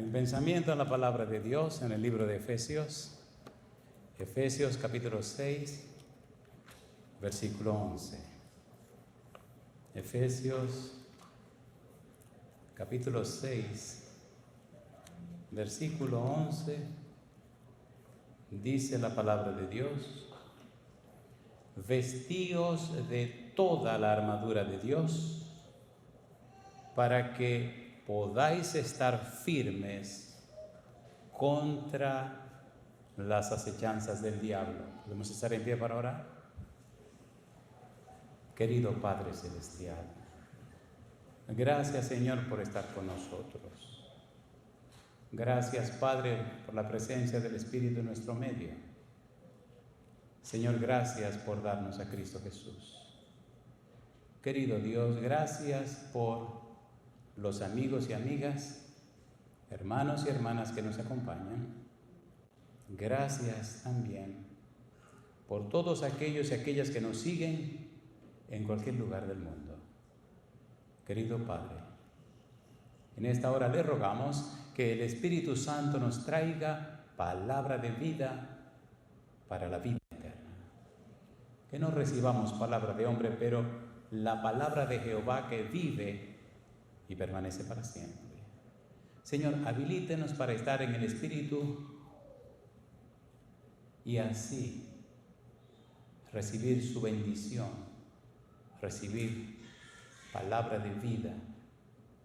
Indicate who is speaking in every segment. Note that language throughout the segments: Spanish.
Speaker 1: El pensamiento en la palabra de Dios en el libro de Efesios, Efesios capítulo 6, versículo 11. Efesios capítulo 6, versículo 11, dice la palabra de Dios: vestíos de toda la armadura de Dios para que podáis estar firmes contra las acechanzas del diablo. ¿Podemos estar en pie para orar? Querido Padre Celestial, gracias, Señor, por estar con nosotros. Gracias, Padre, por la presencia del Espíritu en nuestro medio. Señor, gracias por darnos a Cristo Jesús. Querido Dios, gracias por los amigos y amigas, hermanos y hermanas que nos acompañan. Gracias también por todos aquellos y aquellas que nos siguen en cualquier lugar del mundo. Querido Padre, en esta hora le rogamos que el Espíritu Santo nos traiga palabra de vida para la vida eterna. Que no recibamos palabra de hombre, pero la palabra de Jehová que vive y permanece para siempre. Señor, habilítenos para estar en el Espíritu y así recibir su bendición, recibir palabra de vida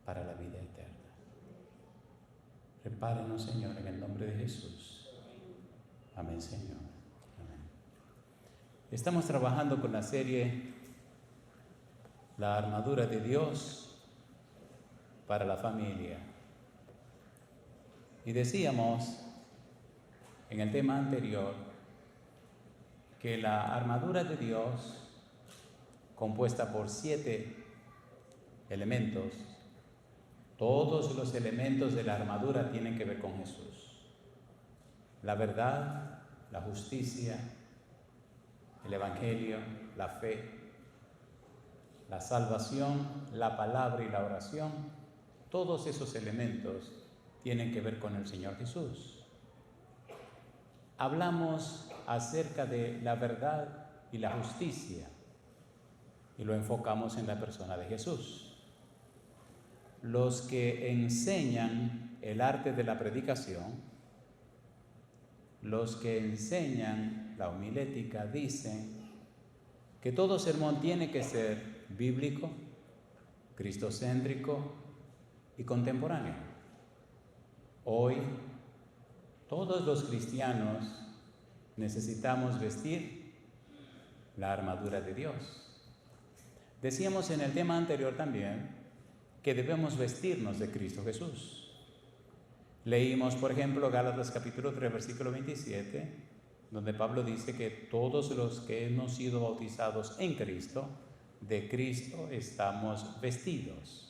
Speaker 1: para la vida eterna. Prepárenos, Señor, en el nombre de Jesús. Amén, Señor. Amén. Estamos trabajando con la serie La armadura de Dios para la familia. Y decíamos en el tema anterior que la armadura de Dios, compuesta por 7 elementos, todos los elementos de la armadura tienen que ver con Jesús. La verdad, la justicia, el evangelio, la fe, la salvación, la palabra y la oración. Todos esos elementos tienen que ver con el Señor Jesús. Hablamos acerca de la verdad y la justicia y lo enfocamos en la persona de Jesús. Los que enseñan el arte de la predicación, los que enseñan la homilética, dicen que todo sermón tiene que ser bíblico, cristocéntrico y contemporáneo. Hoy, todos los cristianos necesitamos vestir la armadura de Dios. Decíamos en el tema anterior también que debemos vestirnos de Cristo Jesús. Leímos, por ejemplo, Gálatas capítulo 3, versículo 27, donde Pablo dice que todos los que hemos sido bautizados en Cristo, de Cristo estamos vestidos.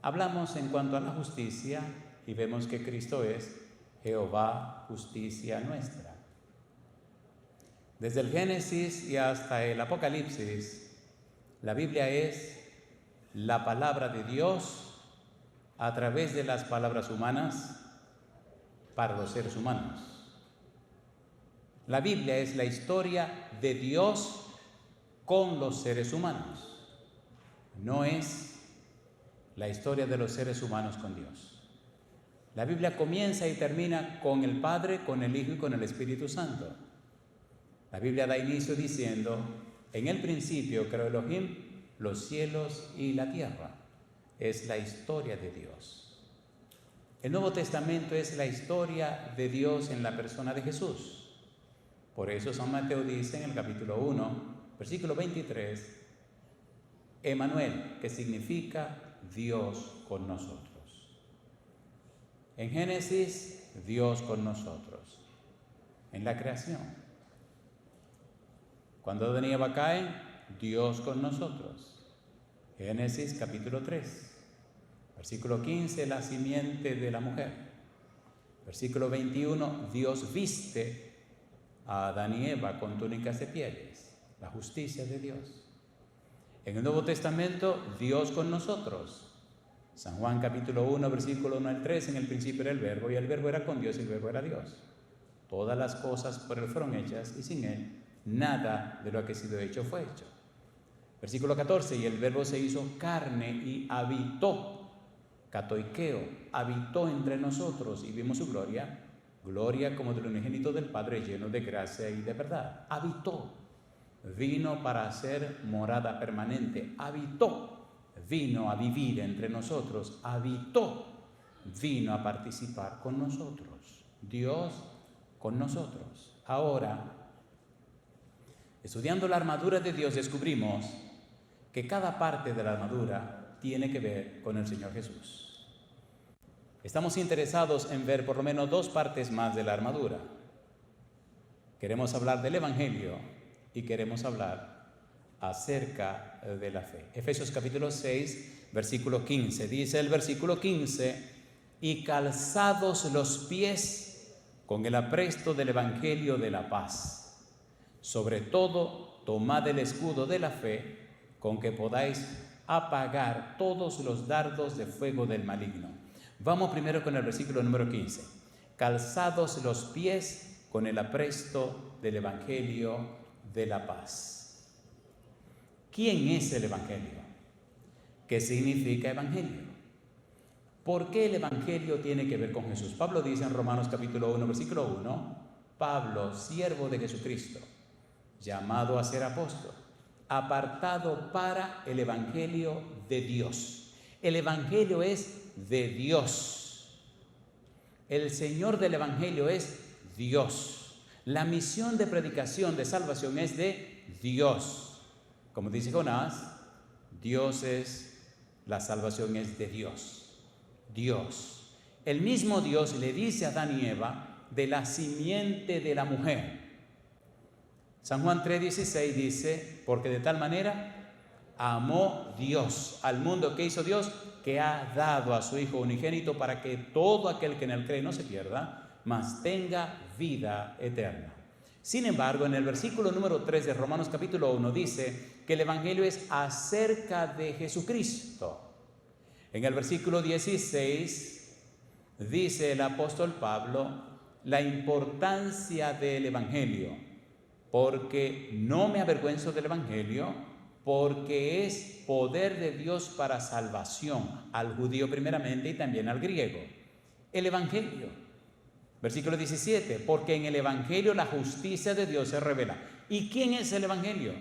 Speaker 1: Hablamos en cuanto a la justicia y vemos que Cristo es Jehová, justicia nuestra. Desde el Génesis y hasta el Apocalipsis, la Biblia es la palabra de Dios a través de las palabras humanas para los seres humanos. La Biblia es la historia de Dios con los seres humanos. No es la historia de los seres humanos con Dios. La Biblia comienza y termina con el Padre, con el Hijo y con el Espíritu Santo. La Biblia da inicio diciendo: en el principio creó Elohim los cielos y la tierra. Es la historia de Dios. El Nuevo Testamento es la historia de Dios en la persona de Jesús. Por eso San Mateo dice en el capítulo 1, versículo 23, Emmanuel, que significa Dios con nosotros. En Génesis, Dios con nosotros. En la creación, cuando Adán y Eva caen, Dios con nosotros. Génesis capítulo 3, versículo 15, la simiente de la mujer. Versículo 21, Dios viste a Adán y Eva con túnicas de pieles, la justicia de Dios. En el Nuevo Testamento, Dios con nosotros. San Juan capítulo 1, versículo 1 al 3, en el principio era el Verbo, y el Verbo era con Dios, y el Verbo era Dios. Todas las cosas por Él fueron hechas, y sin Él nada de lo que ha sido hecho fue hecho. Versículo 14, y el Verbo se hizo carne y habitó, katoikeo, habitó entre nosotros, y vimos su gloria, gloria como del unigénito del Padre, lleno de gracia y de verdad. Habitó, vino para hacer morada permanente, habitó, vino a vivir entre nosotros, habitó, vino a participar con nosotros, Dios con nosotros. Ahora, estudiando la armadura de Dios, descubrimos que cada parte de la armadura tiene que ver con el Señor Jesús. Estamos interesados en ver por lo menos dos partes más de la armadura. Queremos hablar del Evangelio y queremos hablar acerca de la fe. Efesios capítulo 6, versículo 15. Dice el versículo 15, y calzados los pies con el apresto del Evangelio de la paz. Sobre todo, tomad el escudo de la fe, con que podáis apagar todos los dardos de fuego del maligno. Vamos primero con el versículo número 15. Calzados los pies con el apresto del Evangelio de la paz. ¿Quién es el Evangelio? ¿Qué significa Evangelio? ¿Por qué el Evangelio tiene que ver con Jesús? Pablo dice en Romanos capítulo 1, versículo 1, Pablo, siervo de Jesucristo, llamado a ser apóstol, apartado para el Evangelio de Dios. El Evangelio es de Dios. El Señor del Evangelio es Dios. La misión de predicación de salvación es de Dios. Como dice Jonás, Dios es, la salvación es de Dios. Dios. El mismo Dios le dice a Adán y Eva de la simiente de la mujer. San Juan 3:16 dice, porque de tal manera amó Dios al mundo. ¿Qué hizo Dios? Que ha dado a su Hijo unigénito para que todo aquel que en él cree no se pierda, mas tenga vida eterna. Sin embargo, en el versículo número 3 de Romanos capítulo 1 dice que el Evangelio es acerca de Jesucristo. En el versículo 16 dice el apóstol Pablo la importancia del Evangelio. Porque no me avergüenzo del Evangelio, porque es poder de Dios para salvación, al judío primeramente y también al griego. El Evangelio, versículo 17, porque en el Evangelio la justicia de Dios se revela. ¿Y quién es el Evangelio?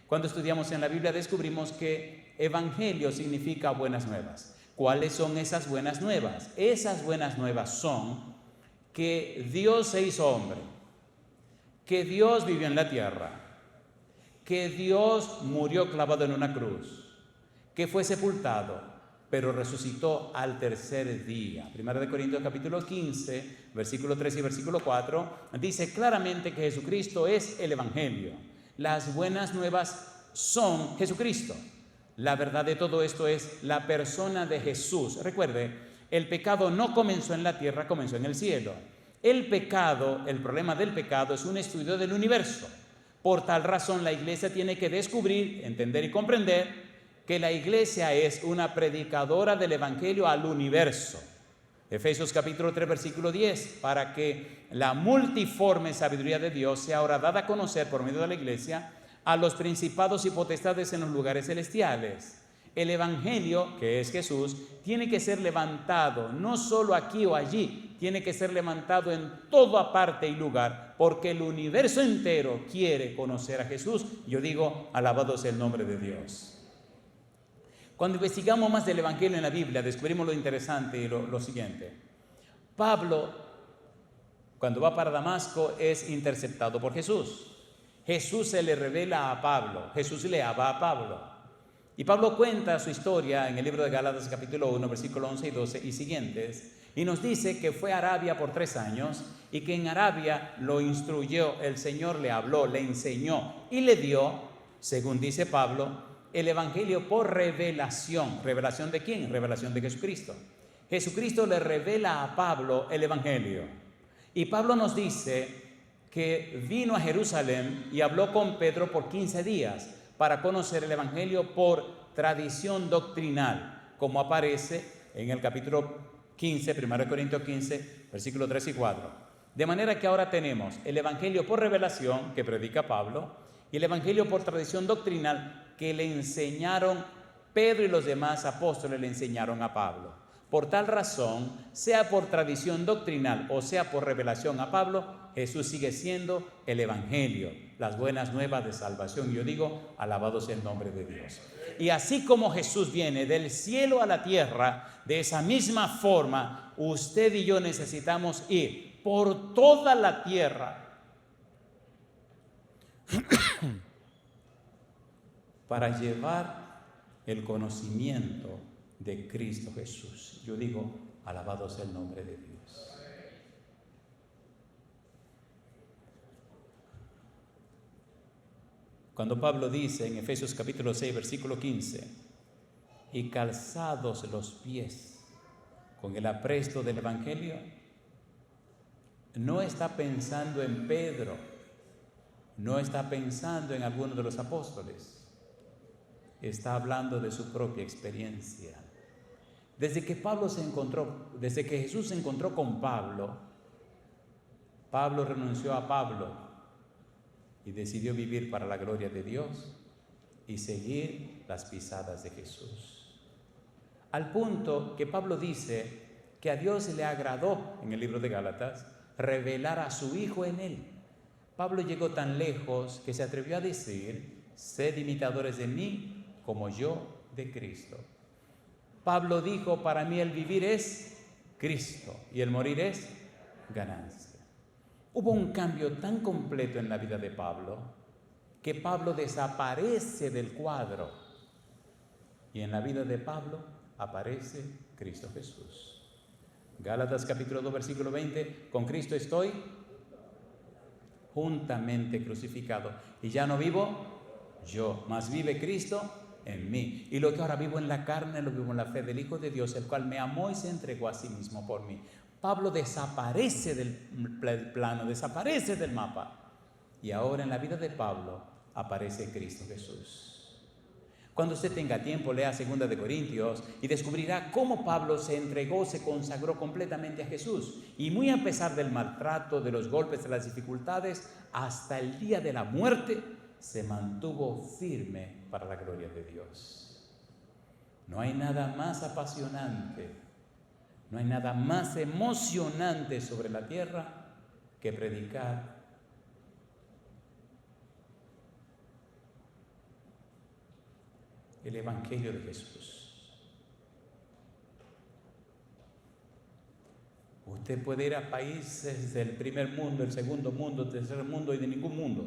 Speaker 1: Cuando estudiamos en la Biblia descubrimos que Evangelio significa buenas nuevas. ¿Cuáles son esas buenas nuevas? Esas buenas nuevas son que Dios se hizo hombre, que Dios vivió en la tierra, que Dios murió clavado en una cruz, que fue sepultado, pero resucitó al tercer día. Primera de Corintios capítulo 15, versículo 3 y versículo 4, dice claramente que Jesucristo es el Evangelio. Las buenas nuevas son Jesucristo. La verdad de todo esto es la persona de Jesús. Recuerde, el pecado no comenzó en la tierra, comenzó en el cielo. El pecado, el problema del pecado es un estudio del universo. Por tal razón la iglesia tiene que descubrir, entender y comprender que la iglesia es una predicadora del evangelio al universo. Efesios capítulo 3 versículo 10, para que la multiforme sabiduría de Dios sea ahora dada a conocer por medio de la iglesia a los principados y potestades en los lugares celestiales. El evangelio, que es Jesús, tiene que ser levantado, no solo aquí o allí, tiene que ser levantado en toda parte y lugar, porque el universo entero quiere conocer a Jesús. Yo digo, alabado sea el nombre de Dios. Cuando investigamos más del evangelio en la Biblia, descubrimos lo interesante y lo siguiente. Pablo, cuando va para Damasco, es interceptado por Jesús. Jesús se le revela a Pablo, Jesús le habla a Pablo. Y Pablo cuenta su historia en el libro de Gálatas capítulo 1, versículo 11 y 12 y siguientes, y nos dice que fue a Arabia por 3 años y que en Arabia lo instruyó, el Señor le habló, le enseñó y le dio, según dice Pablo, el evangelio por revelación. ¿Revelación de quién? Revelación de Jesucristo. Jesucristo le revela a Pablo el evangelio. Y Pablo nos dice que vino a Jerusalén y habló con Pedro por 15 días para conocer el evangelio por tradición doctrinal, como aparece en el capítulo 15, 1 Corintios 15, versículos 3 y 4. De manera que ahora tenemos el evangelio por revelación que predica Pablo y el evangelio por tradición doctrinal que le enseñaron Pedro y los demás apóstoles le enseñaron a Pablo. Por tal razón, sea por tradición doctrinal o sea por revelación a Pablo, Jesús sigue siendo el evangelio, las buenas nuevas de salvación. Yo digo, alabado sea el nombre de Dios. Y así como Jesús viene del cielo a la tierra, de esa misma forma, usted y yo necesitamos ir por toda la tierra para llevar el conocimiento de Cristo Jesús. Yo digo, alabado sea el nombre de Dios. Cuando Pablo dice en Efesios capítulo 6, versículo 15, y calzados los pies con el apresto del evangelio, no está pensando en Pedro, no está pensando en alguno de los apóstoles, está hablando de su propia experiencia. Desde que Jesús se encontró con Pablo, Pablo renunció a Pablo y decidió vivir para la gloria de Dios y seguir las pisadas de Jesús. Al punto que Pablo dice que a Dios le agradó, en el libro de Gálatas, revelar a su Hijo en él. Pablo llegó tan lejos que se atrevió a decir, sed imitadores de mí como yo de Cristo. Pablo dijo, para mí el vivir es Cristo y el morir es ganancia. Hubo un cambio tan completo en la vida de Pablo que Pablo desaparece del cuadro y en la vida de Pablo aparece Cristo Jesús. Gálatas capítulo 2 versículo 20, con Cristo estoy juntamente crucificado y ya no vivo yo, mas vive Cristo en mí. Y lo que ahora vivo en la carne, lo vivo en la fe del Hijo de Dios, el cual me amó y se entregó a sí mismo por mí. Pablo desaparece del plano, desaparece del mapa. Y ahora en la vida de Pablo aparece Cristo Jesús. Cuando usted tenga tiempo, lea 2 de Corintios y descubrirá cómo Pablo se entregó, se consagró completamente a Jesús. Y muy a pesar del maltrato, de los golpes, de las dificultades, hasta el día de la muerte, se mantuvo firme para la gloria de Dios. No hay nada más apasionante, no hay nada más emocionante sobre la tierra que predicar el Evangelio de Jesús. Usted puede ir a países del primer mundo, el segundo mundo, el tercer mundo y de ningún mundo.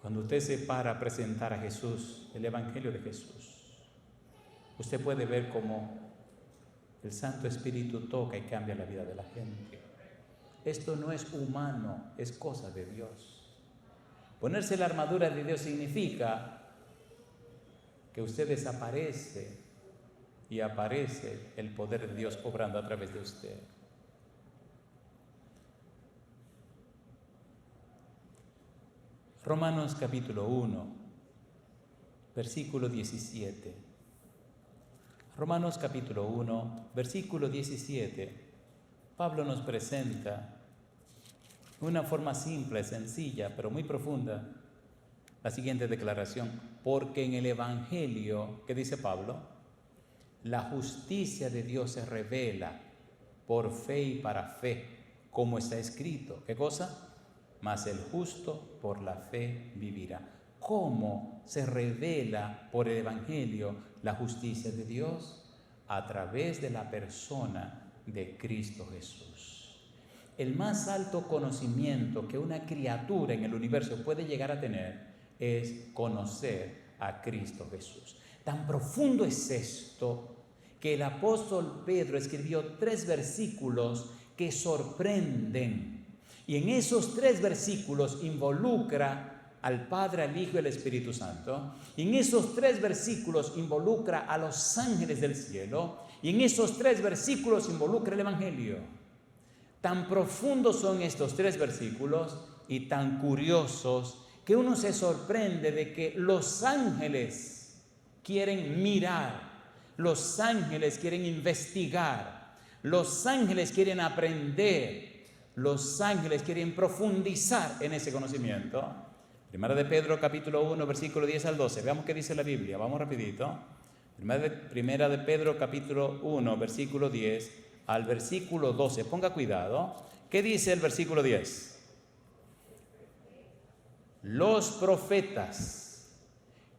Speaker 1: Cuando usted se para a presentar a Jesús, el Evangelio de Jesús, usted puede ver cómo el Santo Espíritu toca y cambia la vida de la gente. Esto no es humano, es cosa de Dios. Ponerse la armadura de Dios significa que usted desaparece y aparece el poder de Dios obrando a través de usted. Romanos capítulo 1, versículo 17. Romanos capítulo 1, versículo 17. Pablo nos presenta de una forma simple, sencilla, pero muy profunda, la siguiente declaración. Porque en el Evangelio, ¿qué dice Pablo? La justicia de Dios se revela por fe y para fe, como está escrito. ¿Qué cosa? Mas el justo por la fe vivirá. ¿Cómo se revela por el Evangelio la justicia de Dios? A través de la persona de Cristo Jesús. El más alto conocimiento que una criatura en el universo puede llegar a tener es conocer a Cristo Jesús. Tan profundo es esto que el apóstol Pedro escribió 3 versículos que sorprenden. Y en esos 3 versículos involucra al Padre, al Hijo y al Espíritu Santo. Y en esos 3 versículos involucra a los ángeles del cielo. Y en esos 3 versículos involucra el Evangelio. Tan profundos son estos 3 versículos y tan curiosos que uno se sorprende de que los ángeles quieren mirar Los ángeles quieren investigar. Los ángeles quieren aprender. Los ángeles quieren profundizar en ese conocimiento. Primera de Pedro, capítulo 1, versículo 10 al 12. Veamos qué dice la Biblia. Vamos rapidito. Primera de Pedro, capítulo 1, versículo 10 al versículo 12. Ponga cuidado. ¿Qué dice el versículo 10? Los profetas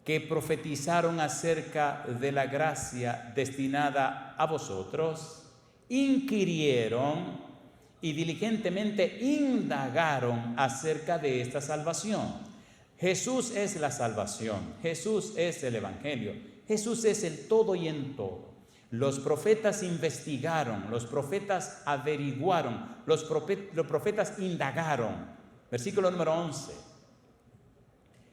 Speaker 1: que profetizaron acerca de la gracia destinada a vosotros, inquirieron y diligentemente indagaron acerca de esta salvación. Jesús es la salvación, Jesús es el Evangelio, Jesús es el todo y en todo. Los profetas investigaron, los profetas averiguaron, los profetas indagaron. Versículo número 11.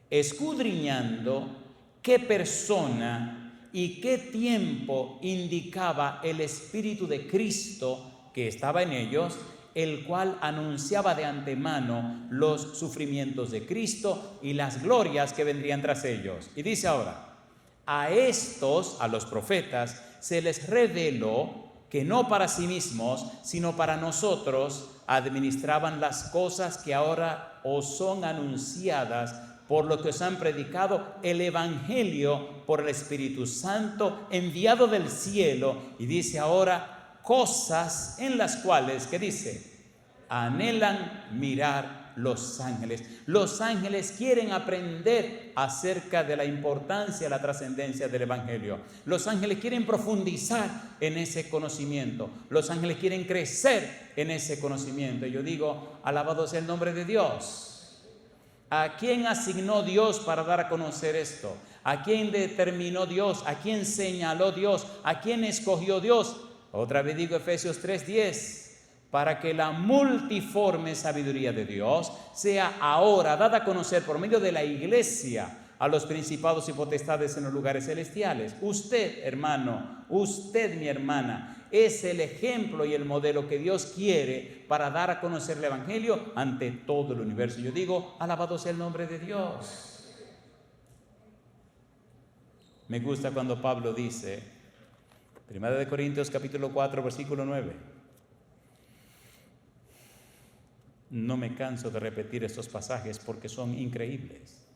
Speaker 1: Escudriñando qué persona y qué tiempo indicaba el Espíritu de Cristo que estaba en ellos, el cual anunciaba de antemano los sufrimientos de Cristo y las glorias que vendrían tras ellos. Y dice ahora, a estos, a los profetas, se les reveló que no para sí mismos, sino para nosotros, administraban las cosas que ahora os son anunciadas por lo que os han predicado el Evangelio por el Espíritu Santo enviado del cielo. Y dice ahora, cosas en las cuales, ¿qué dice? Anhelan mirar los ángeles. Los ángeles quieren aprender acerca de la importancia, la trascendencia del Evangelio. Los ángeles quieren profundizar en ese conocimiento. Los ángeles quieren crecer en ese conocimiento. Yo digo, alabado sea el nombre de Dios. ¿A quién asignó Dios para dar a conocer esto? ¿A quién determinó Dios? ¿A quién señaló Dios? ¿A quién escogió Dios? Otra vez digo Efesios 3:10. Para que la multiforme sabiduría de Dios sea ahora dada a conocer por medio de la iglesia a los principados y potestades en los lugares celestiales. Usted, hermano, usted, mi hermana, es el ejemplo y el modelo que Dios quiere para dar a conocer el Evangelio ante todo el universo. Yo digo, alabado sea el nombre de Dios. Me gusta cuando Pablo dice, 1 Corintios capítulo 4, versículo 9. No me canso de repetir estos pasajes porque son increíbles.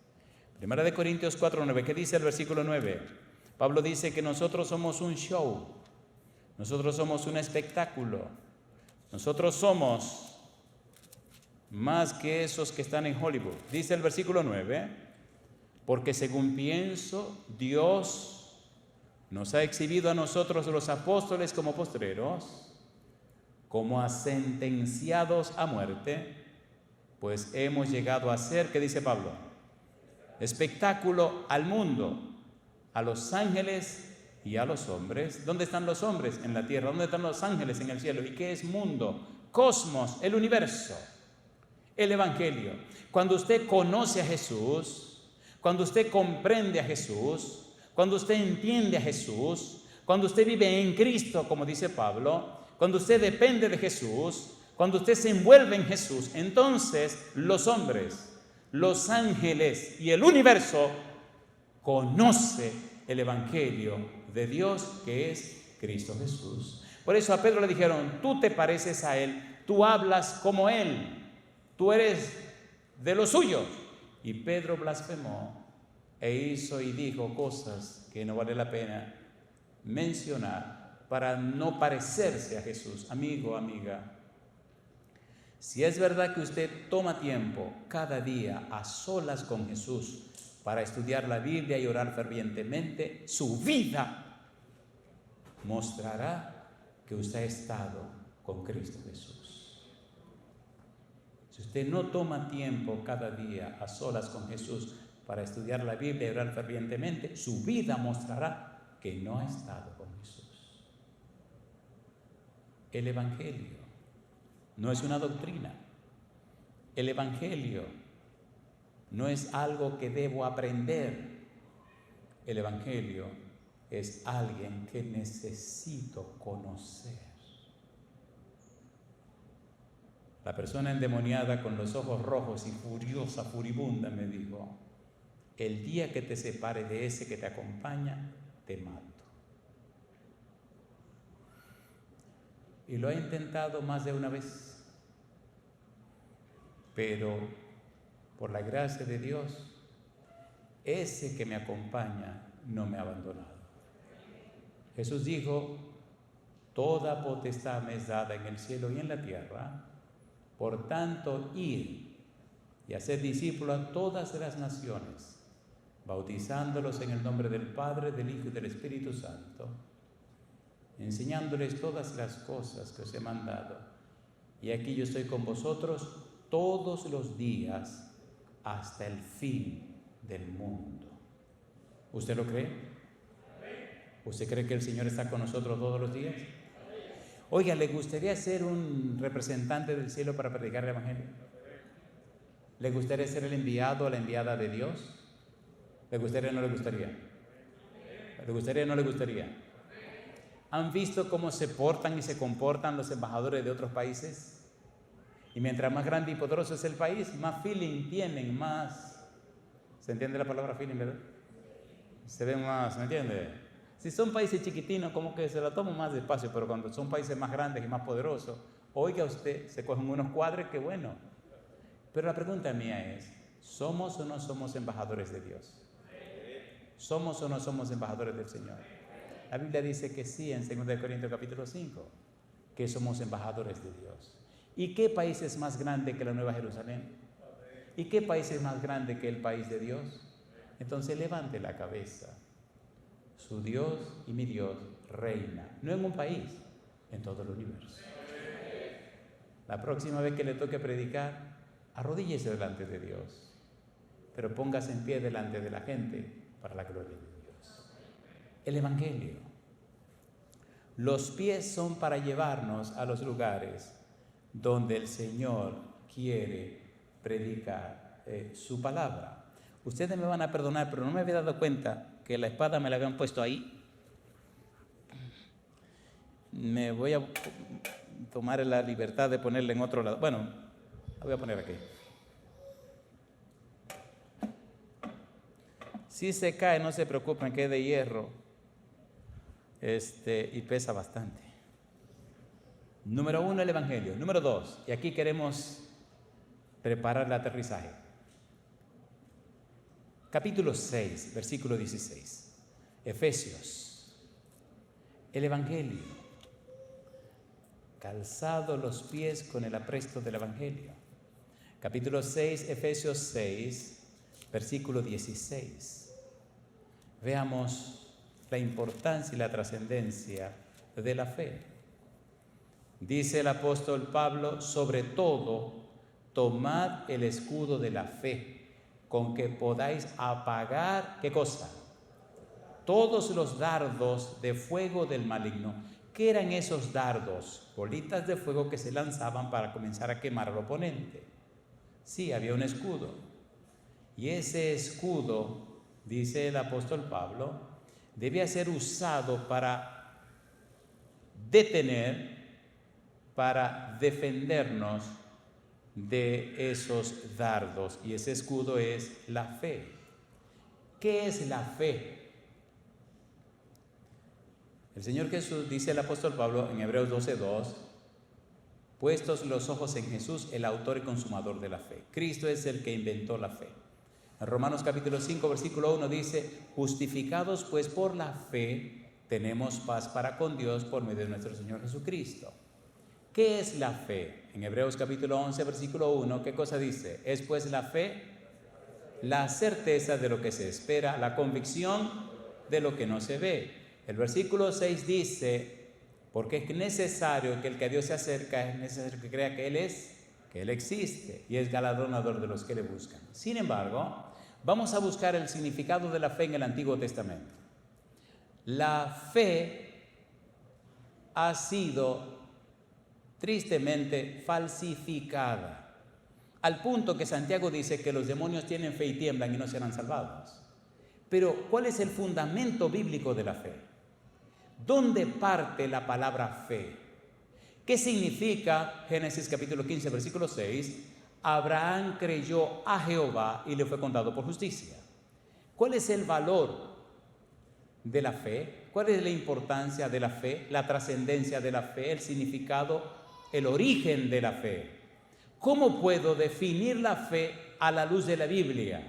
Speaker 1: 1 Corintios 4, 9. ¿Qué dice el versículo 9? Pablo dice que nosotros somos un show. Nosotros somos un espectáculo. Nosotros somos más que esos que están en Hollywood. Dice el versículo 9. Porque según pienso, Dios nos ha exhibido a nosotros los apóstoles como postreros, como a sentenciados a muerte, pues hemos llegado a ser, ¿qué dice Pablo? Espectáculo al mundo, a los ángeles y a los hombres. ¿Dónde están los hombres? En la tierra. ¿Dónde están los ángeles? En el cielo. ¿Y qué es mundo? Cosmos, el universo, el Evangelio. Cuando usted conoce a Jesús, cuando usted comprende a Jesús, cuando usted entiende a Jesús, cuando usted vive en Cristo, como dice Pablo, cuando usted depende de Jesús, cuando usted se envuelve en Jesús, entonces los hombres, los ángeles y el universo conoce el Evangelio de Dios que es Cristo Jesús. Por eso a Pedro le dijeron, tú te pareces a Él, tú hablas como Él, tú eres de los suyos. Y Pedro blasfemó e hizo y dijo cosas que no vale la pena mencionar para no parecerse a Jesús. Amigo, amiga, si es verdad que usted toma tiempo cada día a solas con Jesús para estudiar la Biblia y orar fervientemente, su vida mostrará que usted ha estado con Cristo Jesús. Si usted no toma tiempo cada día a solas con Jesús para estudiar la Biblia y orar fervientemente, su vida mostrará que no ha estado con Jesús. El Evangelio no es una doctrina. El Evangelio no es algo que debo aprender. El Evangelio es alguien que necesito conocer. La persona endemoniada con los ojos rojos y furiosa, furibunda, me dijo, el día que te separe de ese que te acompaña, te mato. y lo ha intentado más de una vez, pero por la gracia de Dios, ese que me acompaña no me ha abandonado. Jesús dijo: toda potestad me es dada en el cielo y en la tierra, por tanto, id y hacer discípulos a todas las naciones, bautizándolos en el nombre del Padre, del Hijo y del Espíritu Santo, enseñándoles todas las cosas que os he mandado. Y aquí yo estoy con vosotros todos los días hasta el fin del mundo. ¿Usted lo cree? ¿Usted cree que el Señor está con nosotros todos los días? Oiga, ¿le gustaría ser un representante del cielo para predicar el Evangelio? ¿Le gustaría ser el enviado o la enviada de Dios? ¿Le gustaría o no le gustaría? ¿Le gustaría o no le gustaría? ¿Han visto cómo se portan y se comportan los embajadores de otros países? Y mientras más grande y poderoso es el país, más feeling tienen, más... ¿Se entiende la palabra feeling, verdad? Se ven más, ¿me entiende? Si son países chiquitinos, como que se la toman más despacio, pero cuando son países más grandes y más poderosos, oiga usted, se cogen unos cuadros, qué bueno. Pero la pregunta mía es, ¿somos o no somos embajadores de Dios? ¿Somos o no somos embajadores del Señor? La Biblia dice que sí, en 2 Corintios capítulo 5, que somos embajadores de Dios. ¿Y qué país es más grande que la Nueva Jerusalén? ¿Y qué país es más grande que el país de Dios? Entonces levante la cabeza. Su Dios y mi Dios reina, no en un país, en todo el universo. La próxima vez que le toque predicar, arrodíllese delante de Dios, pero póngase en pie delante de la gente para la gloria de Dios. El Evangelio. Los pies son para llevarnos a los lugares donde el Señor quiere predicar su palabra. Ustedes me van a perdonar, pero no me había dado cuenta que la espada me la habían puesto ahí. Me voy a tomar la libertad de ponerla en otro lado. Bueno, la voy a poner aquí. Si se cae, no se preocupen, que es de hierro y pesa bastante. Número 1, el Evangelio. Número 2, y aquí queremos preparar el aterrizaje. Capítulo 6, versículo 16. Efesios. El Evangelio. Calzado los pies con el apresto del Evangelio. Capítulo 6, Efesios 6, versículo 16. Veamos la importancia y la trascendencia de la fe. Dice el apóstol Pablo: sobre todo, tomad el escudo de la fe, con que podáis apagar, ¿qué cosa? Todos los dardos de fuego del maligno. ¿Qué eran esos dardos? Bolitas de fuego que se lanzaban para comenzar a quemar al oponente. Sí, había un escudo. Y ese escudo, dice el apóstol Pablo, debía ser usado para detener, para defendernos de esos dardos, y ese escudo es la fe. ¿Qué es la fe? El Señor Jesús, dice el apóstol Pablo en Hebreos 12:2, puestos los ojos en Jesús, el autor y consumador de la fe. Cristo es el que inventó la fe. En Romanos capítulo 5, versículo 1 dice: justificados pues por la fe, tenemos paz para con Dios por medio de nuestro Señor Jesucristo. ¿Qué es la fe? En Hebreos capítulo 11, versículo 1, ¿qué cosa dice? Es pues la fe, la certeza de lo que se espera, la convicción de lo que no se ve. El versículo 6 dice: porque es necesario que el que a Dios se acerca, es necesario que crea que Él existe y es galardonador de los que le buscan. Sin embargo, vamos a buscar el significado de la fe en el Antiguo Testamento. La fe ha sido tristemente falsificada, al punto que Santiago dice que los demonios tienen fe y tiemblan y no serán salvados. Pero, ¿cuál es el fundamento bíblico de la fe? ¿Dónde parte la palabra fe? ¿Qué significa? Génesis capítulo 15, versículo 6, Abraham creyó a Jehová y le fue contado por justicia. ¿Cuál es el valor de la fe. ¿Cuál es la importancia de la fe, la trascendencia de la fe, el significado, el origen de la fe? ¿Cómo puedo definir la fe a la luz de la Biblia?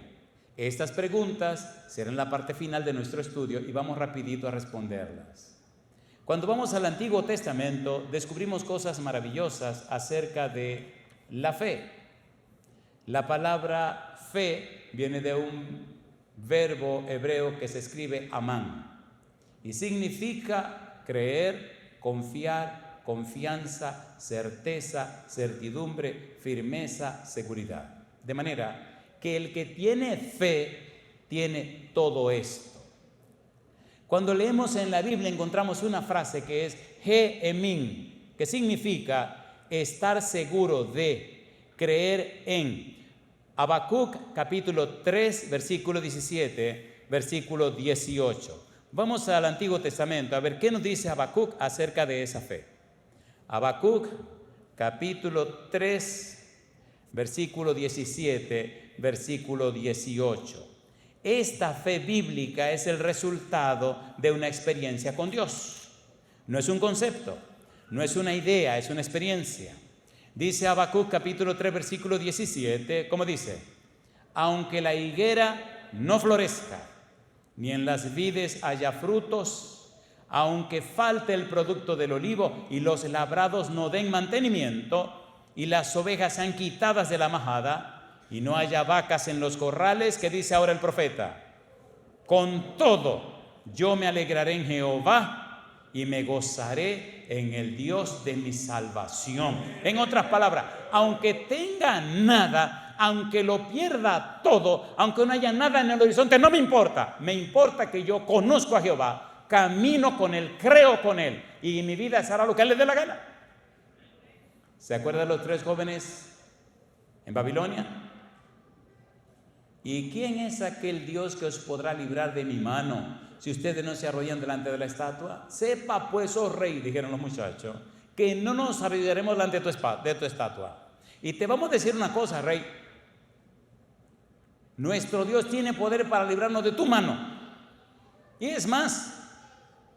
Speaker 1: Estas preguntas serán la parte final de nuestro estudio y vamos rapidito a responderlas. Cuando vamos al Antiguo Testamento, descubrimos cosas maravillosas acerca de la fe. La palabra fe viene de un verbo hebreo que se escribe amán y significa creer, confiar, confianza, certeza, certidumbre, firmeza, seguridad. De manera que el que tiene fe tiene todo esto. Cuando leemos en la Biblia encontramos una frase que es he emin, que significa estar seguro de, creer en. Habacuc capítulo 3, versículo 17, versículo 18. Vamos al Antiguo Testamento a ver qué nos dice Habacuc acerca de esa fe. Habacuc capítulo 3, versículo 17, versículo 18. Esta fe bíblica es el resultado de una experiencia con Dios. No es un concepto, no es una idea, es una experiencia. Dice Habacuc capítulo 3 versículo 17, ¿cómo dice? Aunque la higuera no florezca, ni en las vides haya frutos, aunque falte el producto del olivo y los labrados no den mantenimiento, y las ovejas sean quitadas de la majada, y no haya vacas en los corrales, ¿qué dice ahora el profeta? Con todo, yo me alegraré en Jehová y me gozaré en el Dios de mi salvación. En otras palabras, aunque tenga nada, aunque lo pierda todo, aunque no haya nada en el horizonte, no me importa. Me importa que yo conozco a Jehová, camino con Él, creo con Él, y mi vida será lo que Él le dé la gana. ¿Se acuerdan de los 3 jóvenes en Babilonia? ¿Y quién es aquel Dios que os podrá librar de mi mano si ustedes no se arrodillan delante de la estatua? Sepa pues, oh rey, dijeron los muchachos, que no nos arrodillaremos delante de tu estatua. Y te vamos a decir una cosa, rey. Nuestro Dios tiene poder para librarnos de tu mano. Y es más,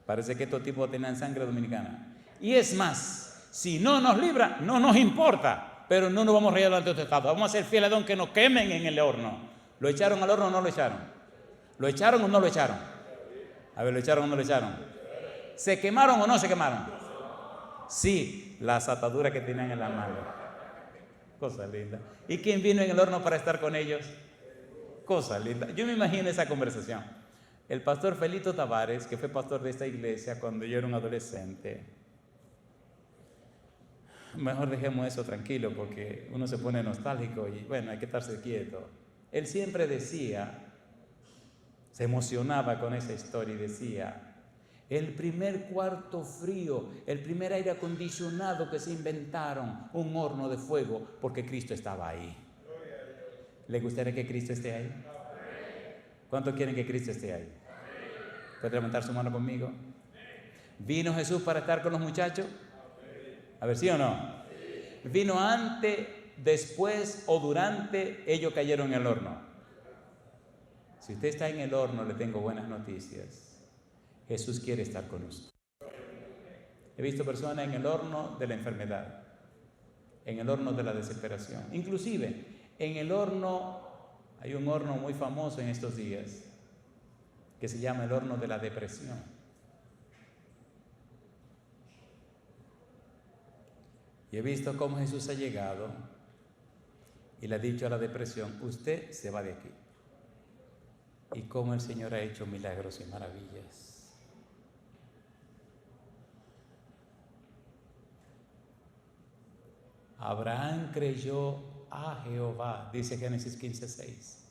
Speaker 1: parece que estos tipos tenían sangre dominicana. Y es más, si no nos libra, no nos importa, pero no nos vamos a arrodillar delante de tu estatua. Vamos a ser fieles a Dios, que nos quemen en el horno. ¿Lo echaron al horno o no lo echaron? ¿Lo echaron o no lo echaron? A ver, ¿lo echaron o no lo echaron? ¿Se quemaron o no se quemaron? Sí, las ataduras que tenían en la mano. Cosa linda. ¿Y quién vino en el horno para estar con ellos? Cosa linda. Yo me imagino esa conversación. El pastor Felito Tavares, que fue pastor de esta iglesia cuando yo era un adolescente. Mejor dejemos eso tranquilo porque uno se pone nostálgico y bueno, hay que estarse quieto. Él siempre decía, se emocionaba con esa historia y decía, el primer cuarto frío, el primer aire acondicionado que se inventaron, un horno de fuego, porque Cristo estaba ahí. ¿Le gustaría que Cristo esté ahí? ¿Cuántos quieren que Cristo esté ahí? ¿Puede levantar su mano conmigo? ¿Vino Jesús para estar con los muchachos? A ver, ¿sí o no? ¿Vino antes, después o durante ellos cayeron en el horno? Si usted está en el horno, le tengo buenas noticias. Jesús quiere estar con usted. He visto personas en el horno de la enfermedad, en el horno de la desesperación. Inclusive, en el horno, hay un horno muy famoso en estos días, que se llama el horno de la depresión. Y he visto cómo Jesús ha llegado y le ha dicho a la depresión, usted se va de aquí. Y cómo el Señor ha hecho milagros y maravillas. Abraham creyó a Jehová, dice Génesis 15:6.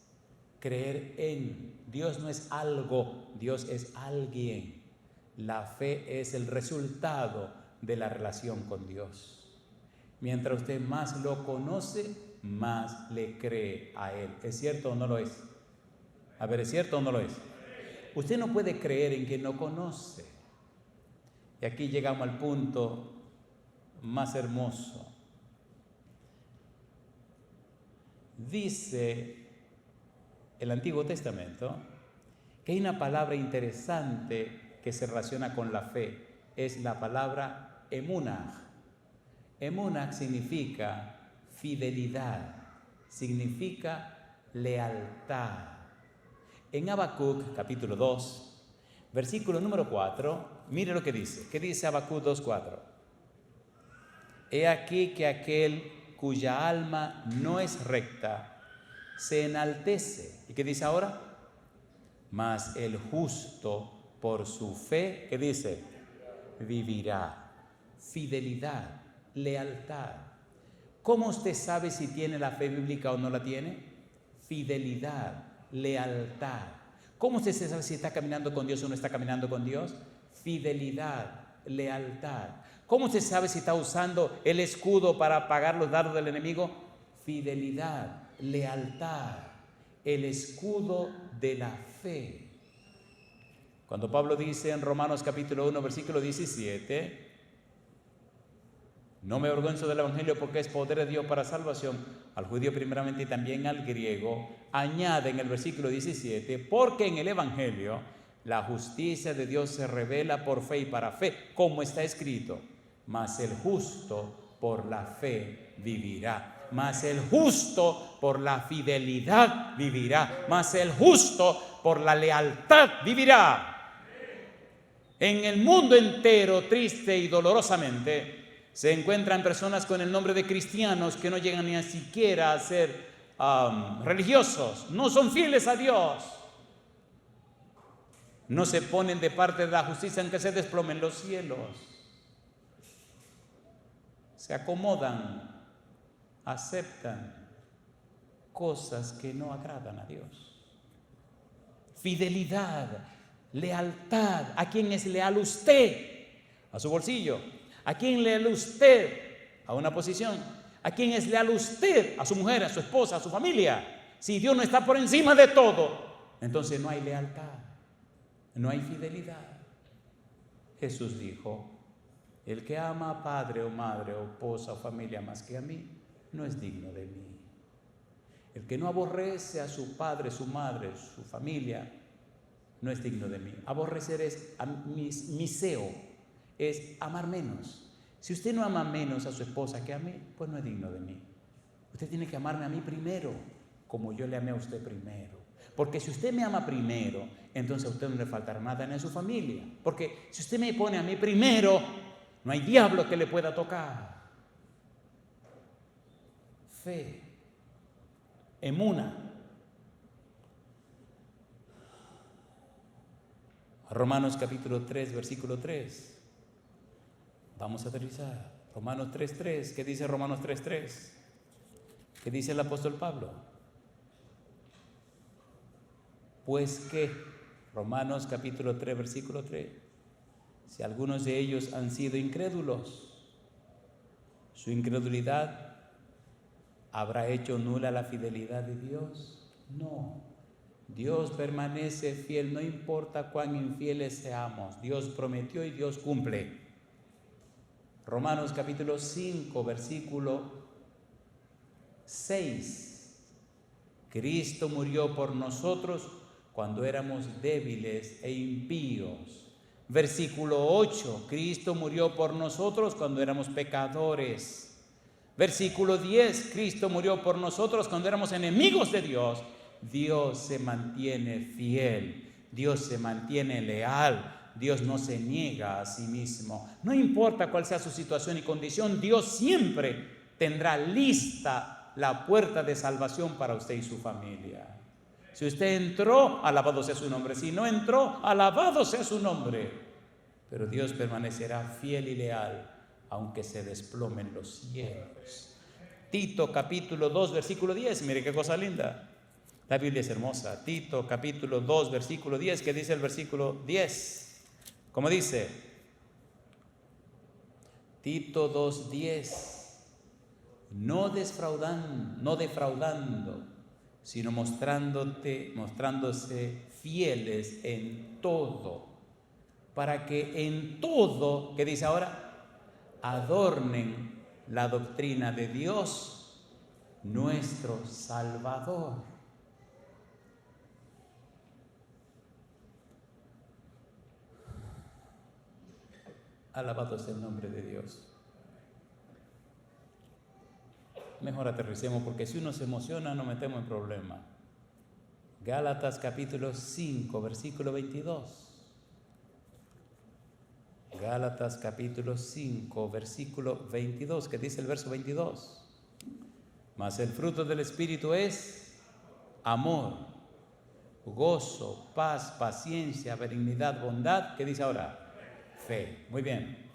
Speaker 1: Creer en Dios no es algo, Dios es alguien. La fe es el resultado de la relación con Dios. Mientras usted más lo conoce, más le cree a Él. ¿Es cierto o no lo es? A ver, ¿es cierto o no lo es? Usted no puede creer en quien no conoce. Y aquí llegamos al punto más hermoso. Dice el Antiguo Testamento que hay una palabra interesante que se relaciona con la fe. Es la palabra emunah. Emunah significa fidelidad, significa lealtad. En Habacuc, capítulo 2, versículo número 4, mire lo que dice. ¿Qué dice Habacuc 2:4? He aquí que aquel cuya alma no es recta se enaltece. ¿Y qué dice ahora? Mas el justo por su fe, ¿qué dice? Vivirá. Fidelidad, lealtad. ¿Cómo usted sabe si tiene la fe bíblica o no la tiene? Fidelidad, lealtad. ¿Cómo usted sabe si está caminando con Dios o no está caminando con Dios? Fidelidad, lealtad. ¿Cómo usted sabe si está usando el escudo para apagar los dardos del enemigo? Fidelidad, lealtad, el escudo de la fe. Cuando Pablo dice en Romanos capítulo 1, versículo 17, no me avergüenzo del evangelio porque es poder de Dios para salvación al judío primeramente y también al griego, añade en el versículo 17, porque en el evangelio la justicia de Dios se revela por fe y para fe, como está escrito, mas el justo por la fe vivirá. Mas el justo por la fidelidad vivirá. Mas el justo por la lealtad vivirá. En el mundo entero, triste y dolorosamente, se encuentran personas con el nombre de cristianos que no llegan ni siquiera a ser religiosos. No son fieles a Dios. No se ponen de parte de la justicia aunque se desplomen los cielos. Se acomodan, aceptan cosas que no agradan a Dios. Fidelidad, lealtad. ¿A quién es leal usted? A su bolsillo. ¿A quién es leal usted? A una posición. ¿A quién es leal usted? A su mujer, a su esposa, a su familia. Si Dios no está por encima de todo, entonces no hay lealtad, no hay fidelidad. Jesús dijo, el que ama a padre o madre o esposa o familia más que a mí, no es digno de mí. El que no aborrece a su padre, su madre, su familia, no es digno de mí. Aborrecer es miseo, es amar menos. Si usted no ama menos a su esposa que a mí, pues no es digno de mí. Usted tiene que amarme a mí primero, como yo le amé a usted primero. Porque si usted me ama primero, entonces a usted no le faltará nada en su familia. Porque si usted me pone a mí primero, no hay diablo que le pueda tocar. Fe, emunah. Romanos capítulo 3, versículo 3. Vamos a aterrizar. Romanos 3:3. ¿Qué dice Romanos 3:3? ¿Qué dice el apóstol Pablo? Pues que, Romanos capítulo 3, versículo 3. Si algunos de ellos han sido incrédulos, ¿su incredulidad habrá hecho nula la fidelidad de Dios? No. Dios permanece fiel, no importa cuán infieles seamos. Dios prometió y Dios cumple. Romanos capítulo 5, versículo 6. Cristo murió por nosotros cuando éramos débiles e impíos. Versículo 8, Cristo murió por nosotros cuando éramos pecadores. Versículo 10, Cristo murió por nosotros cuando éramos enemigos de Dios. Dios se mantiene fiel, Dios se mantiene leal, Dios no se niega a sí mismo. No importa cuál sea su situación y condición, Dios siempre tendrá lista la puerta de salvación para usted y su familia. Si usted entró, alabado sea su nombre. Si no entró, alabado sea su nombre. Pero Dios permanecerá fiel y leal, aunque se desplomen los cielos. Tito capítulo 2, versículo 10. Mire qué cosa linda. La Biblia es hermosa. Tito capítulo 2, versículo 10. ¿Qué dice el versículo 10? ¿Cómo dice? Tito 2:10. No defraudando, sino mostrándose fieles en todo, para que en todo, ¿qué dice ahora? Adornen la doctrina de Dios, nuestro Salvador. Alabado sea el nombre de Dios. Mejor aterricemos, porque si uno se emociona nos metemos en problemas. Gálatas capítulo 5, versículo 22. Gálatas capítulo 5, versículo 22, que dice el verso 22. Mas el fruto del Espíritu es amor, gozo, paz, paciencia, benignidad, bondad. ¿Qué dice ahora? Fe. Muy bien.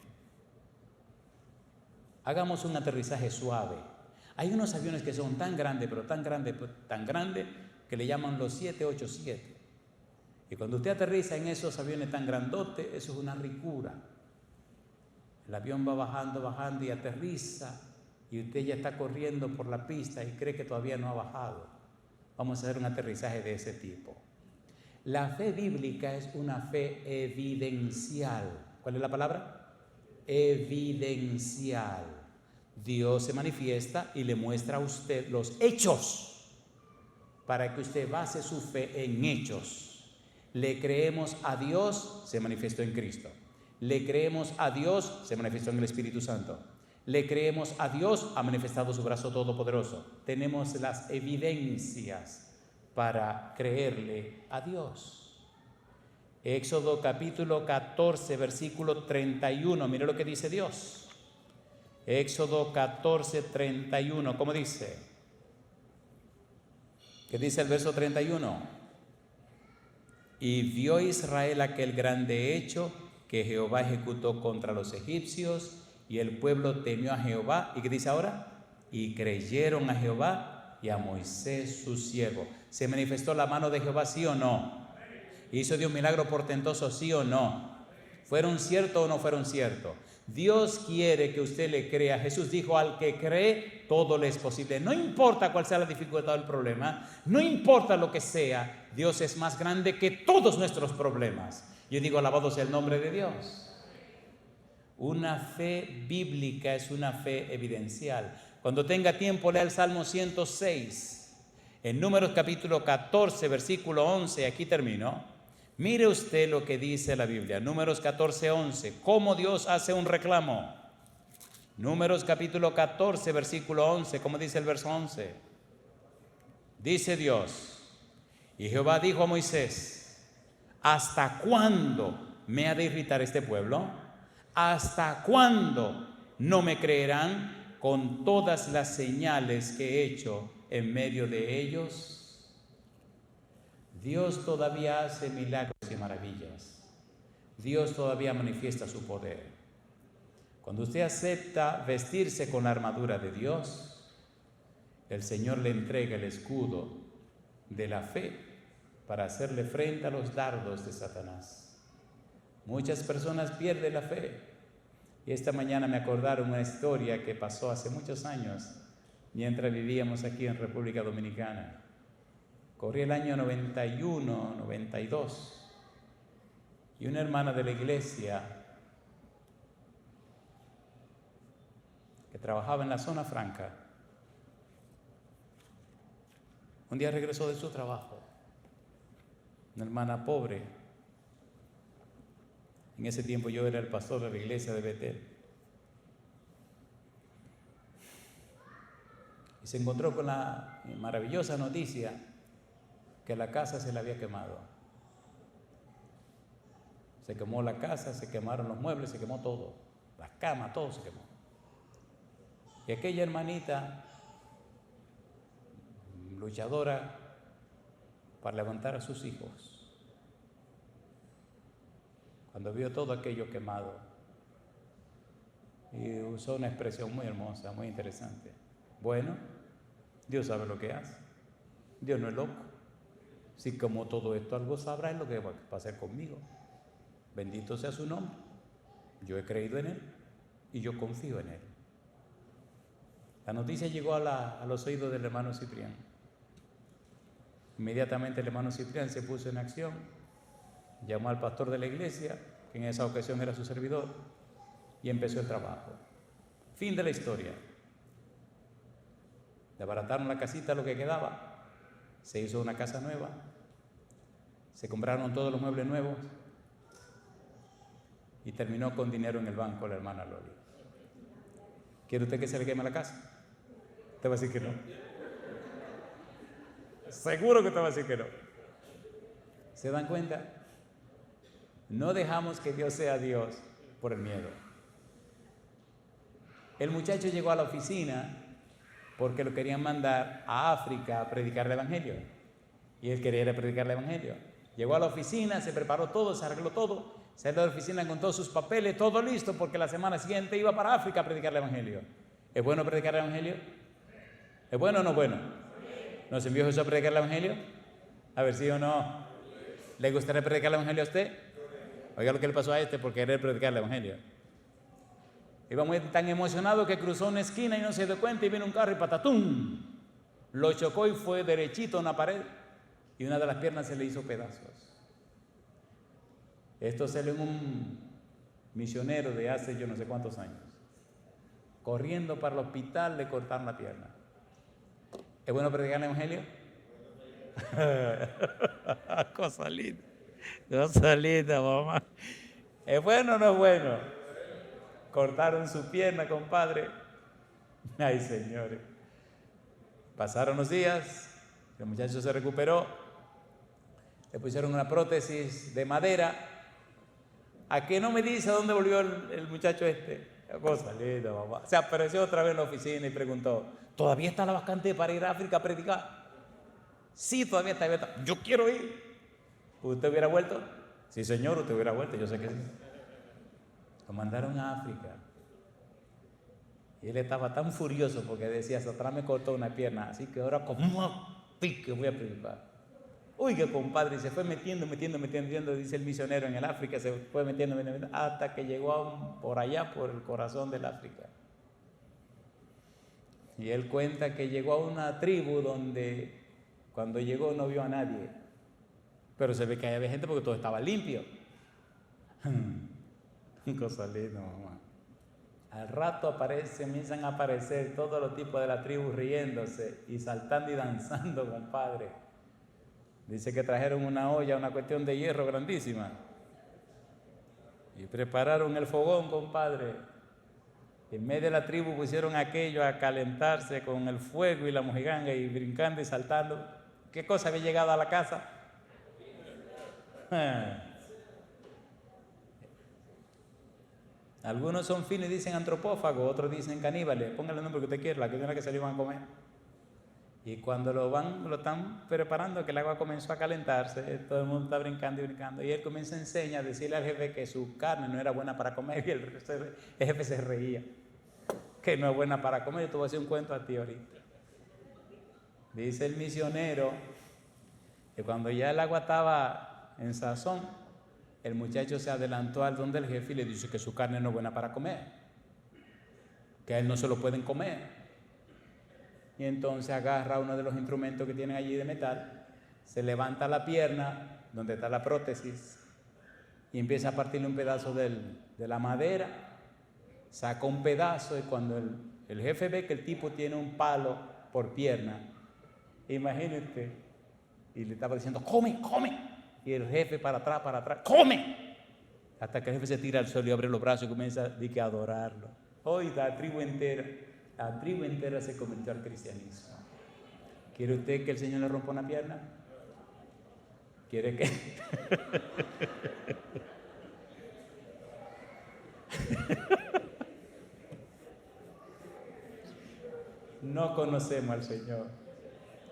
Speaker 1: Hagamos un aterrizaje suave. Hay unos aviones que son tan grandes, pero tan grandes, que le llaman los 787. Y cuando usted aterriza en esos aviones tan grandotes, eso es una ricura. El avión va bajando y aterriza, y usted ya está corriendo por la pista y cree que todavía no ha bajado. Vamos a hacer un aterrizaje de ese tipo. La fe bíblica es una fe evidencial. ¿Cuál es la palabra? Evidencial. Dios se manifiesta y le muestra a usted los hechos para que usted base su fe en hechos. Le creemos a Dios, se manifestó en Cristo. Le creemos a Dios, se manifestó en el Espíritu Santo. Le creemos a Dios, ha manifestado su brazo todopoderoso. Tenemos las evidencias para creerle a Dios. Éxodo capítulo 14, versículo 31. Mire lo que dice Dios. Éxodo 14, 31. ¿Cómo dice? ¿Qué dice el verso 31? Y vio Israel aquel grande hecho que Jehová ejecutó contra los egipcios, y el pueblo temió a Jehová. ¿Y qué dice ahora? Y creyeron a Jehová y a Moisés su siervo. ¿Se manifestó la mano de Jehová, sí o no? ¿Hizo Dios un milagro portentoso, sí o no? ¿Fueron ciertos o no fueron ciertos? Dios quiere que usted le crea. Jesús dijo: al que cree, todo le es posible. No importa cuál sea la dificultad del problema, no importa lo que sea, Dios es más grande que todos nuestros problemas. Yo digo, alabado sea el nombre de Dios. Una fe bíblica es una fe evidencial. Cuando tenga tiempo, lea el Salmo 106. En Números capítulo 14, versículo 11, aquí termino. Mire usted lo que dice la Biblia. Números 14, 11. ¿Cómo Dios hace un reclamo? Números capítulo 14, versículo 11. ¿Cómo dice el verso 11? Dice Dios: y Jehová dijo a Moisés: ¿hasta cuándo me ha de irritar este pueblo? ¿Hasta cuándo no me creerán con todas las señales que he hecho en medio de ellos? Dios todavía hace milagros y maravillas. Dios todavía manifiesta su poder. Cuando usted acepta vestirse con la armadura de Dios, el Señor le entrega el escudo de la fe para hacerle frente a los dardos de Satanás. Muchas personas pierden la fe. Y esta mañana me acordaron una historia que pasó hace muchos años mientras vivíamos aquí en República Dominicana. Corría el año 91, 92, y una hermana de la iglesia que trabajaba en la zona franca, un día regresó de su trabajo, una hermana pobre. En ese tiempo yo era el pastor de la iglesia de Betel. Y se encontró con la maravillosa noticia que la casa se le había quemado. Se quemó la casa, se quemaron los muebles, se quemó todo. Las camas, todo se quemó. Y aquella hermanita, luchadora para levantar a sus hijos, cuando vio todo aquello quemado, y usó una expresión muy hermosa, muy interesante: bueno, Dios sabe lo que hace. Dios no es loco. Si como todo esto algo sabrá, es lo que va a pasar conmigo. Bendito sea su nombre. Yo he creído en Él y yo confío en Él. La noticia llegó a los oídos del hermano Ciprián. Inmediatamente el hermano Ciprián se puso en acción. Llamó al pastor de la iglesia, que en esa ocasión era su servidor, y empezó el trabajo. Fin de la historia. Desbarataron la casita, lo que quedaba. Se hizo una casa nueva. Se compraron todos los muebles nuevos. y terminó con dinero en el banco la hermana Loli. ¿Quiere usted que se le queme la casa? Usted va a decir que no. Seguro que usted va a decir que no. ¿Se dan cuenta? No dejamos que Dios sea Dios por el miedo. El muchacho llegó a la oficina porque lo querían mandar a África a predicar el Evangelio. Y él quería ir a predicar el Evangelio. Llegó a la oficina, se preparó todo, se arregló todo, salió de la oficina con todos sus papeles, todo listo, porque la semana siguiente iba para África a predicar el Evangelio. ¿Es bueno predicar el Evangelio? ¿Es bueno o no bueno? ¿Nos envió Jesús a predicar el Evangelio? A ver, ¿sí o no? ¿Le gustaría predicar el Evangelio a usted? Oiga lo que le pasó a este por querer predicar el Evangelio. Iba muy tan emocionado que cruzó una esquina y no se dio cuenta y vino un carro y patatum. Lo chocó y fue derechito a una pared y una de las piernas se le hizo pedazos. Esto salió en un misionero de hace yo no sé cuántos años. Corriendo para el hospital le cortaron la pierna. ¿Es bueno predicar el Evangelio? Cosa linda, mamá. ¿Es bueno o no es bueno? Cortaron su pierna, compadre. Ay, señores. Pasaron los días, el muchacho se recuperó, le pusieron una prótesis de madera. ¿A qué no me dice a dónde volvió el muchacho este? Cosa linda, mamá. Se apareció otra vez en la oficina y preguntó, ¿todavía está la vacante para ir a África a predicar? Sí, todavía está abierta. Yo quiero ir. ¿Usted hubiera vuelto? Sí, señor, usted hubiera vuelto, yo sé que sí. Lo mandaron a África. Y él estaba tan furioso porque decía, Satanás me cortó una pierna, así que ahora como pique voy a predicar. Oiga, compadre, y se fue metiendo, dice el misionero en el África, se fue metiendo, hasta que llegó por allá, por el corazón del África. Y él cuenta que llegó a una tribu donde cuando llegó no vio a nadie, pero se ve que había gente porque todo estaba limpio. Cosa linda, mamá. Al rato comienzan a aparecer todos los tipos de la tribu riéndose y saltando y danzando, compadre. Dice que trajeron una olla, una cuestión de hierro grandísima. Y prepararon el fogón, compadre. En medio de la tribu pusieron aquello a calentarse con el fuego y la mojiganga y brincando y saltando. ¿Qué cosa había llegado a la casa? Algunos son finos y dicen antropófagos, otros dicen caníbales. Póngale el nombre que usted quiera, la cuestión es que se lo iban a comer. Y cuando lo están preparando, que el agua comenzó a calentarse, todo el mundo está brincando y brincando. Y él comienza a enseñar, a decirle al jefe que su carne no era buena para comer. Y el jefe se reía. Que no es buena para comer. Yo te voy a hacer un cuento a ti ahorita. Dice el misionero que cuando ya el agua estaba en sazón, el muchacho se adelantó al don del jefe y le dice que su carne no es buena para comer, que a él no se lo pueden comer. Y entonces agarra uno de los instrumentos que tienen allí de metal, se levanta la pierna, donde está la prótesis, y empieza a partirle un pedazo de la madera, saca un pedazo, y cuando el jefe ve que el tipo tiene un palo por pierna, imagínate, y le estaba diciendo, come, come. Y el jefe para atrás, ¡come! Hasta que el jefe se tira al suelo y abre los brazos y comienza a adorarlo. Hoy la tribu entera se convirtió al cristianismo. ¿Quiere usted que el Señor le rompa una pierna? ¿Quiere que? No conocemos al Señor.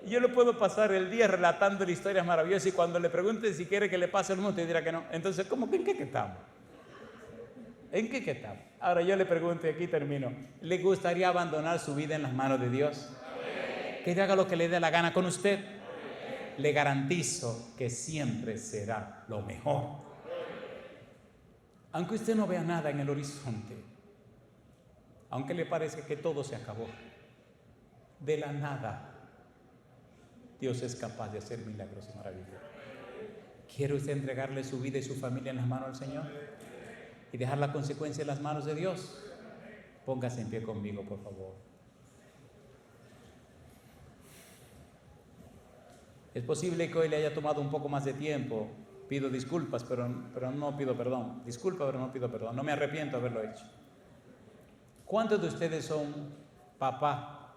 Speaker 1: Y yo le puedo pasar el día relatando historias maravillosas y cuando le pregunten si quiere que le pase el mundo, te dirá que no. Entonces, ¿cómo que en qué estamos? ¿En qué estamos? Ahora yo le pregunto y aquí termino. ¿Le gustaría abandonar su vida en las manos de Dios? Que haga lo que le dé la gana con usted. Le garantizo que siempre será lo mejor. Aunque usted no vea nada en el horizonte, aunque le parezca que todo se acabó, de la nada Dios es capaz de hacer milagros y maravillas. ¿Quiere usted entregarle su vida y su familia en las manos del Señor? Y dejar la consecuencia en las manos de Dios. Póngase en pie conmigo, por favor. Es posible que hoy le haya tomado un poco más de tiempo Pido disculpas, pero no pido perdón. Disculpa, pero no pido perdón. No me arrepiento de haberlo hecho. ¿Cuántos de ustedes son papá?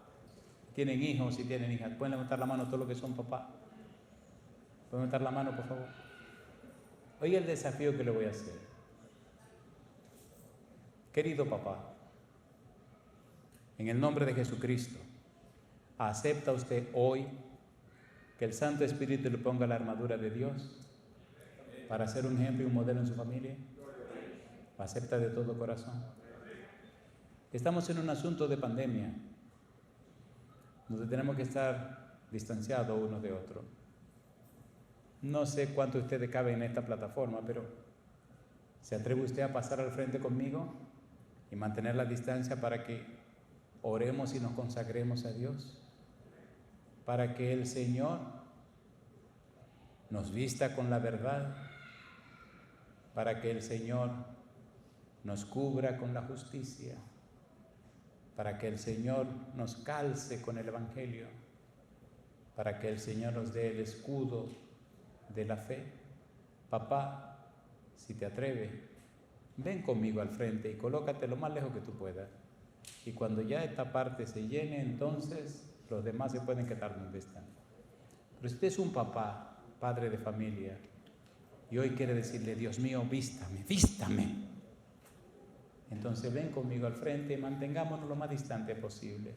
Speaker 1: ¿Tienen hijos y tienen hijas? ¿Pueden levantar la mano todos los que son papá? ¿Pueden levantar la mano, por favor? Oiga el desafío que le voy a hacer. Querido papá, en el nombre de Jesucristo, ¿acepta usted hoy que el Santo Espíritu le ponga la armadura de Dios para ser un ejemplo y un modelo en su familia? ¿Lo acepta de todo corazón? Estamos en un asunto de pandemia, donde tenemos que estar distanciados uno de otro. No sé cuánto ustedes caben en esta plataforma, pero ¿se atreve usted a pasar al frente conmigo y mantener la distancia para que oremos y nos consagremos a Dios? Para que el Señor nos vista con la verdad, para que el Señor nos cubra con la justicia, para que el Señor nos calce con el Evangelio, para que el Señor nos dé el escudo de la fe. Papá, si te atreves, ven conmigo al frente y colócate lo más lejos que tú puedas. Y cuando ya esta parte se llene, entonces los demás se pueden quedar donde están. Pero si usted es un papá, padre de familia, y hoy quiere decirle, Dios mío, vístame, vístame. Entonces ven conmigo al frente y mantengámonos lo más distante posible.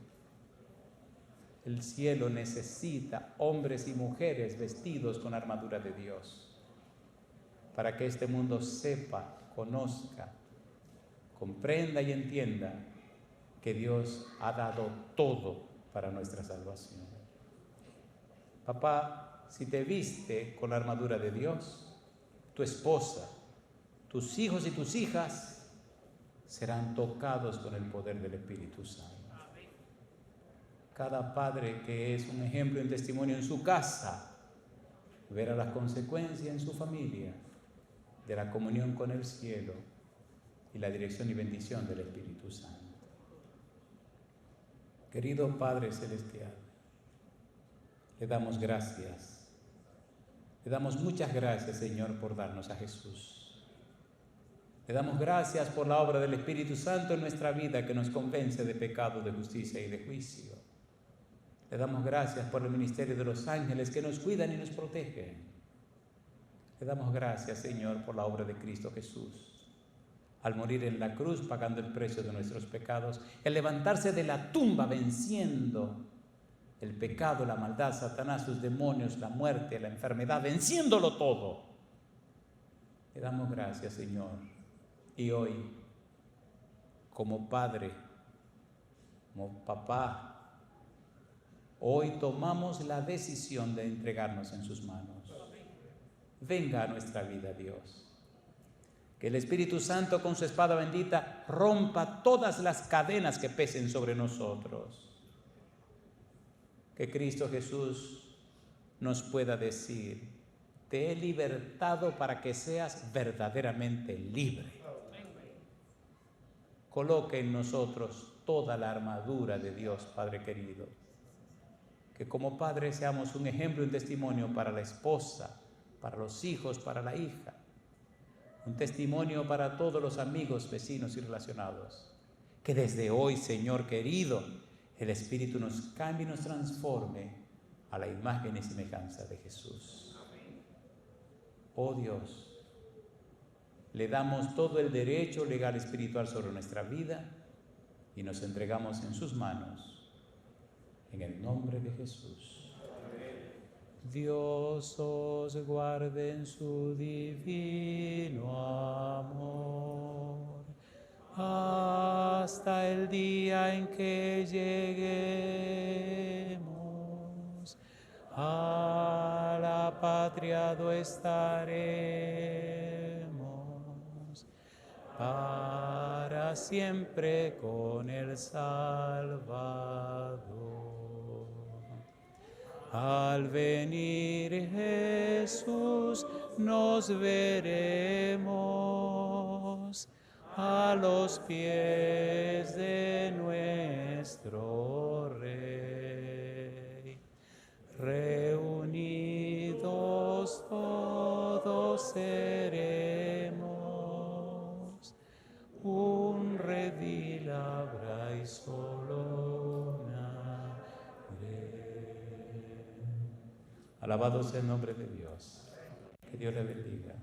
Speaker 1: El cielo necesita hombres y mujeres vestidos con armadura de Dios, para que este mundo sepa, conozca, comprenda y entienda que Dios ha dado todo para nuestra salvación. Papá, si te viste con la armadura de Dios, tu esposa, tus hijos y tus hijas serán tocados con el poder del Espíritu Santo. Cada padre que es un ejemplo y un testimonio en su casa verá las consecuencias en su familia de la comunión con el cielo y la dirección y bendición del Espíritu Santo. Querido Padre Celestial, le damos gracias. Le damos muchas gracias, Señor, por darnos a Jesús. Le damos gracias por la obra del Espíritu Santo en nuestra vida que nos convence de pecado, de justicia y de juicio. Le damos gracias por el ministerio de los ángeles que nos cuidan y nos protegen. Le damos gracias, Señor, por la obra de Cristo Jesús, al morir en la cruz pagando el precio de nuestros pecados, el levantarse de la tumba venciendo el pecado, la maldad, Satanás, sus demonios, la muerte, la enfermedad, venciéndolo todo. Le damos gracias, Señor. Y hoy, como padre, como papá, hoy tomamos la decisión de entregarnos en sus manos. Venga a nuestra vida, Dios. Que el Espíritu Santo con su espada bendita rompa todas las cadenas que pesen sobre nosotros. Que Cristo Jesús nos pueda decir, te he libertado para que seas verdaderamente libre. Coloque en nosotros toda la armadura de Dios, Padre querido. Que como padres seamos un ejemplo y un testimonio para la esposa, para los hijos, para la hija. Un testimonio para todos los amigos, vecinos y relacionados. Que desde hoy, Señor querido, el Espíritu nos cambie y nos transforme a la imagen y semejanza de Jesús. Oh Dios, le damos todo el derecho legal y espiritual sobre nuestra vida y nos entregamos en sus manos, en el nombre de Jesús. Dios os guarde en su divino amor, hasta el día en que lleguemos a la patria do estaremos para siempre con el Salvador. Al venir Jesús nos veremos a los pies de nuestro Rey. Reunidos todos Alabado sea el nombre de Dios. Que Dios le bendiga.